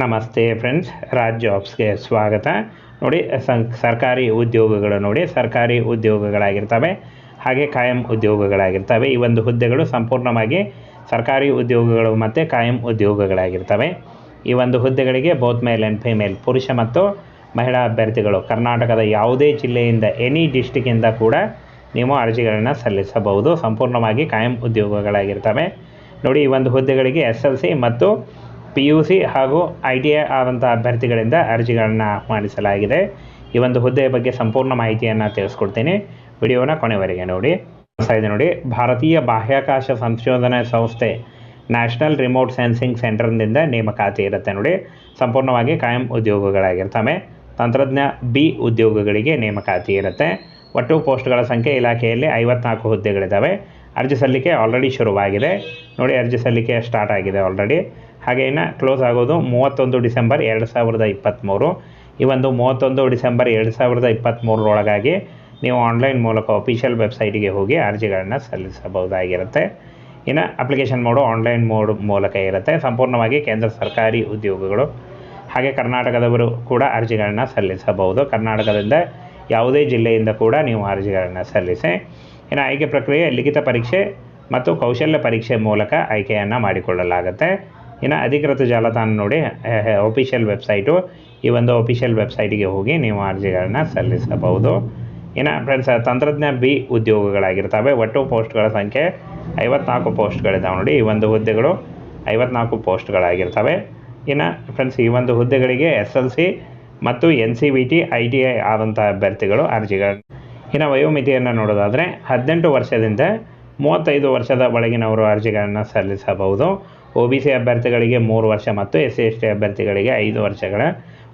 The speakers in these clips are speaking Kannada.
ನಮಸ್ತೆ ಫ್ರೆಂಡ್ಸ್, ರಾಜ್ ಜಾಬ್ಸ್ಗೆ ಸ್ವಾಗತ. ನೋಡಿ, ಸರ್ಕಾರಿ ಉದ್ಯೋಗಗಳು ನೋಡಿ, ಸರ್ಕಾರಿ ಉದ್ಯೋಗಗಳಾಗಿರ್ತವೆ, ಹಾಗೆ ಕಾಯಂ ಉದ್ಯೋಗಗಳಾಗಿರ್ತವೆ. ಈ ಒಂದು ಹುದ್ದೆಗಳು ಸಂಪೂರ್ಣವಾಗಿ ಸರ್ಕಾರಿ ಉದ್ಯೋಗಗಳು ಮತ್ತು ಕಾಯಂ ಉದ್ಯೋಗಗಳಾಗಿರ್ತವೆ. ಈ ಒಂದು ಹುದ್ದೆಗಳಿಗೆ ಬೋತ್ ಮೇಲ್ ಆ್ಯಂಡ್ ಫಿಮೇಲ್, ಪುರುಷ ಮತ್ತು ಮಹಿಳಾ ಅಭ್ಯರ್ಥಿಗಳು ಕರ್ನಾಟಕದ ಯಾವುದೇ ಜಿಲ್ಲೆಯಿಂದ, ಎನಿ ಡಿಸ್ಟಿಕ್ಕಿಂದ ಕೂಡ ನೀವು ಅರ್ಜಿಗಳನ್ನು ಸಲ್ಲಿಸಬಹುದು. ಸಂಪೂರ್ಣವಾಗಿ ಕಾಯಂ ಉದ್ಯೋಗಗಳಾಗಿರ್ತವೆ. ನೋಡಿ, ಈ ಒಂದು ಹುದ್ದೆಗಳಿಗೆ SLC ಮತ್ತು PUC ಹಾಗೂ ITI ಆದಂಥ ಅಭ್ಯರ್ಥಿಗಳಿಂದ ಅರ್ಜಿಗಳನ್ನು ಆಹ್ವಾನಿಸಲಾಗಿದೆ. ಈ ಒಂದು ಹುದ್ದೆಯ ಬಗ್ಗೆ ಸಂಪೂರ್ಣ ಮಾಹಿತಿಯನ್ನು ತಿಳಿಸ್ಕೊಡ್ತೀನಿ. ವಿಡಿಯೋನ ಕೊನೆವರೆಗೆ ನೋಡಿ. ನೋಡಿ, ಭಾರತೀಯ ಬಾಹ್ಯಾಕಾಶ ಸಂಶೋಧನಾ ಸಂಸ್ಥೆ ನ್ಯಾಷನಲ್ ರಿಮೋಟ್ ಸೆನ್ಸಿಂಗ್ ಸೆಂಟರ್ನಿಂದ ನೇಮಕಾತಿ ಇರುತ್ತೆ. ನೋಡಿ, ಸಂಪೂರ್ಣವಾಗಿ ಕಾಯಂ ಉದ್ಯೋಗಗಳಾಗಿರ್ತವೆ. ತಂತ್ರಜ್ಞ B ಉದ್ಯೋಗಗಳಿಗೆ ನೇಮಕಾತಿ ಇರುತ್ತೆ. ಒಟ್ಟು ಪೋಸ್ಟ್ಗಳ ಸಂಖ್ಯೆ ಇಲಾಖೆಯಲ್ಲಿ 54 ಹುದ್ದೆಗಳಿದ್ದಾವೆ. ಅರ್ಜಿ ಸಲ್ಲಿಕೆ ಆಲ್ರೆಡಿ ಶುರುವಾಗಿದೆ. ನೋಡಿ, ಅರ್ಜಿ ಸಲ್ಲಿಕೆ ಸ್ಟಾರ್ಟ್ ಆಗಿದೆ ಆಲ್ರೆಡಿ. ಹಾಗೆ ಇನ್ನು ಕ್ಲೋಸ್ ಆಗೋದು 31 ಡಿಸೆಂಬರ್ 2023. ಈ ಒಂದು 31 ಡಿಸೆಂಬರ್ 2023 ನೀವು ಆನ್ಲೈನ್ ಮೂಲಕ ಅಫಿಷಿಯಲ್ ವೆಬ್ಸೈಟಿಗೆ ಹೋಗಿ ಅರ್ಜಿಗಳನ್ನು ಸಲ್ಲಿಸಬಹುದಾಗಿರುತ್ತೆ. ಇನ್ನು ಅಪ್ಲಿಕೇಶನ್ ಮೋಡು ಆನ್ಲೈನ್ ಮೋಡ್ ಮೂಲಕ ಇರುತ್ತೆ. ಸಂಪೂರ್ಣವಾಗಿ ಕೇಂದ್ರ ಸರ್ಕಾರಿ ಉದ್ಯೋಗಗಳು. ಹಾಗೆ ಕರ್ನಾಟಕದವರು ಕೂಡ ಅರ್ಜಿಗಳನ್ನು ಸಲ್ಲಿಸಬಹುದು. ಕರ್ನಾಟಕದಿಂದ ಯಾವುದೇ ಜಿಲ್ಲೆಯಿಂದ ಕೂಡ ನೀವು ಅರ್ಜಿಗಳನ್ನು ಸಲ್ಲಿಸಿ. ಇನ್ನು ಆಯ್ಕೆ ಪ್ರಕ್ರಿಯೆ ಲಿಖಿತ ಪರೀಕ್ಷೆ ಮತ್ತು ಕೌಶಲ್ಯ ಪರೀಕ್ಷೆ ಮೂಲಕ ಆಯ್ಕೆಯನ್ನು ಮಾಡಿಕೊಳ್ಳಲಾಗುತ್ತೆ. ಇನ್ನು ಅಧಿಕೃತ ಜಾಲತಾಣ ನೋಡಿ, ಅಫಿಷಿಯಲ್ ವೆಬ್ಸೈಟು. ಈ ಒಂದು ಅಫಿಷಿಯಲ್ ವೆಬ್ಸೈಟಿಗೆ ಹೋಗಿ ನೀವು ಅರ್ಜಿಗಳನ್ನು ಸಲ್ಲಿಸಬಹುದು. ಇನ್ನು ಫ್ರೆಂಡ್ಸ್, ತಂತ್ರಜ್ಞ B ಉದ್ಯೋಗಗಳಾಗಿರ್ತವೆ. ಒಟ್ಟು ಪೋಸ್ಟ್ಗಳ ಸಂಖ್ಯೆ 54 ಪೋಸ್ಟ್ಗಳಿದ್ದಾವೆ. ನೋಡಿ, ಈ ಒಂದು ಹುದ್ದೆಗಳು 54 ಪೋಸ್ಟ್ಗಳಾಗಿರ್ತವೆ. ಇನ್ನು ಫ್ರೆಂಡ್ಸ್, ಈ ಒಂದು ಹುದ್ದೆಗಳಿಗೆ SLC ಮತ್ತು NCVT ITI ಆದಂಥ ಅಭ್ಯರ್ಥಿಗಳು ಅರ್ಜಿಗಳನ್ನು. ಇನ್ನು ವಯೋಮಿತಿಯನ್ನು ನೋಡೋದಾದರೆ 18 ವರ್ಷದಿಂದ 35 ವರ್ಷದ ಒಳಗಿನವರು ಅರ್ಜಿಗಳನ್ನು ಸಲ್ಲಿಸಬಹುದು. OBC ಅಭ್ಯರ್ಥಿಗಳಿಗೆ 3 ವರ್ಷ ಮತ್ತು SC/ST ಅಭ್ಯರ್ಥಿಗಳಿಗೆ 5 ವರ್ಷಗಳ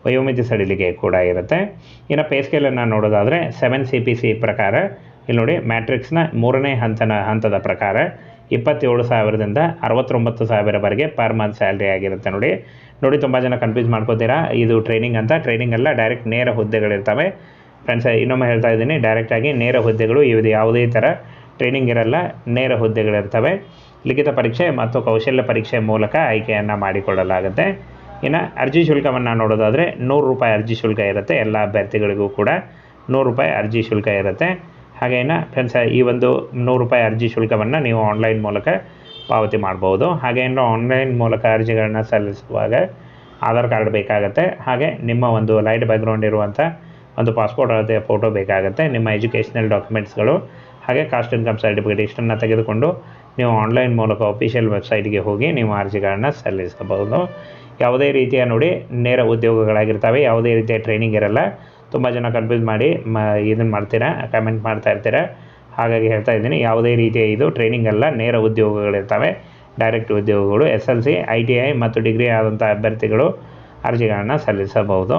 ವಯೋಮಿತಿ ಸಡಿಲಿಕೆ ಕೂಡ ಇರುತ್ತೆ. ಇನ್ನು ಪೇ ಸ್ಕೇಲನ್ನು ನೋಡೋದಾದರೆ 7 CPC ಪ್ರಕಾರ ಇಲ್ಲಿ ನೋಡಿ, ಮ್ಯಾಟ್ರಿಕ್ಸ್ನ 3ನೇ ಹಂತದ ಪ್ರಕಾರ 27,000ದಿಂದ 69,000ವರೆಗೆ ಪರ್ ಮಂತ್ ಸ್ಯಾಲ್ರಿ ಆಗಿರುತ್ತೆ. ನೋಡಿ, ತುಂಬ ಜನ ಕನ್ಫ್ಯೂಸ್ ಮಾಡ್ಕೋತೀರಾ, ಇದು ಟ್ರೈನಿಂಗ್ ಅಂತ. ಟ್ರೈನಿಂಗ್ ಎಲ್ಲ ಡೈರೆಕ್ಟ್ ನೇರ ಹುದ್ದೆಗಳಿರ್ತವೆ ಫ್ರೆಂಡ್ಸ್. ಇನ್ನೊಮ್ಮೆ ಹೇಳ್ತಾ ಇದ್ದೀನಿ, ಡೈರೆಕ್ಟಾಗಿ ನೇರ ಹುದ್ದೆಗಳು. ಇದು ಯಾವುದೇ ಥರ ಟ್ರೈನಿಂಗ್ ಇರಲ್ಲ, ನೇರ ಹುದ್ದೆಗಳಿರ್ತವೆ. ಲಿಖಿತ ಪರೀಕ್ಷೆ ಮತ್ತು ಕೌಶಲ್ಯ ಪರೀಕ್ಷೆ ಮೂಲಕ ಆಯ್ಕೆಯನ್ನು ಮಾಡಿಕೊಳ್ಳಲಾಗುತ್ತೆ. ಇನ್ನು ಅರ್ಜಿ ಶುಲ್ಕವನ್ನು ನೋಡೋದಾದರೆ 100 ರೂಪಾಯಿ ಅರ್ಜಿ ಶುಲ್ಕ ಇರುತ್ತೆ. ಎಲ್ಲ ಅಭ್ಯರ್ಥಿಗಳಿಗೂ ಕೂಡ 100 ರೂಪಾಯಿ ಅರ್ಜಿ ಶುಲ್ಕ ಇರುತ್ತೆ. ಹಾಗೆ ಇನ್ನು ಫ್ರೆಂಡ್ಸ್, ಈ ಒಂದು 100 ರೂಪಾಯಿ ಅರ್ಜಿ ಶುಲ್ಕವನ್ನು ನೀವು ಆನ್ಲೈನ್ ಮೂಲಕ ಪಾವತಿ ಮಾಡ್ಬೋದು. ಹಾಗೆ ಇನ್ನು ಆನ್ಲೈನ್ ಮೂಲಕ ಅರ್ಜಿಗಳನ್ನು ಸಲ್ಲಿಸುವಾಗ ಆಧಾರ್ ಕಾರ್ಡ್ ಬೇಕಾಗುತ್ತೆ. ಹಾಗೆ ನಿಮ್ಮ ಒಂದು ಲೈಟ್ ಬ್ಯಾಕ್ಗ್ರೌಂಡ್ ಇರುವಂಥ ಒಂದು ಪಾಸ್ಪೋರ್ಟ್ ಅಳತೆಯ ಫೋಟೋ ಬೇಕಾಗುತ್ತೆ. ನಿಮ್ಮ ಎಜುಕೇಷನಲ್ ಡಾಕ್ಯುಮೆಂಟ್ಸ್ಗಳು ಹಾಗೆ ಕಾಸ್ಟ್ ಇನ್ಕಮ್ ಸರ್ಟಿಫಿಕೇಟ್ ಇಷ್ಟನ್ನು ತೆಗೆದುಕೊಂಡು ನೀವು ಆನ್ಲೈನ್ ಮೂಲಕ ಅಫಿಷಿಯಲ್ ವೆಬ್ಸೈಟ್ಗೆ ಹೋಗಿ ನೀವು ಅರ್ಜಿಗಳನ್ನು ಸಲ್ಲಿಸಬಹುದು. ಯಾವುದೇ ರೀತಿಯ ನೋಡಿ, ನೇರ ಉದ್ಯೋಗಗಳಾಗಿರ್ತವೆ. ಯಾವುದೇ ರೀತಿಯ ಟ್ರೈನಿಂಗ್ ಇರಲ್ಲ. ತುಂಬ ಜನ ಕನ್ಫ್ಯೂಸ್ ಮಾಡಿ ಇದನ್ನು ಮಾಡ್ತೀರಾ, ಕಮೆಂಟ್ ಮಾಡ್ತಾ ಇರ್ತೀರ. ಹಾಗಾಗಿ ಹೇಳ್ತಾ ಇದ್ದೀನಿ, ಯಾವುದೇ ರೀತಿಯ ಇದು ಟ್ರೈನಿಂಗ್ ಅಲ್ಲ, ನೇರ ಉದ್ಯೋಗಗಳಿರ್ತವೆ, ಡೈರೆಕ್ಟ್ ಉದ್ಯೋಗಗಳು. SLC ITI ಮತ್ತು ಡಿಗ್ರಿ ಆದಂಥ ಅಭ್ಯರ್ಥಿಗಳು ಅರ್ಜಿಗಳನ್ನು ಸಲ್ಲಿಸಬಹುದು.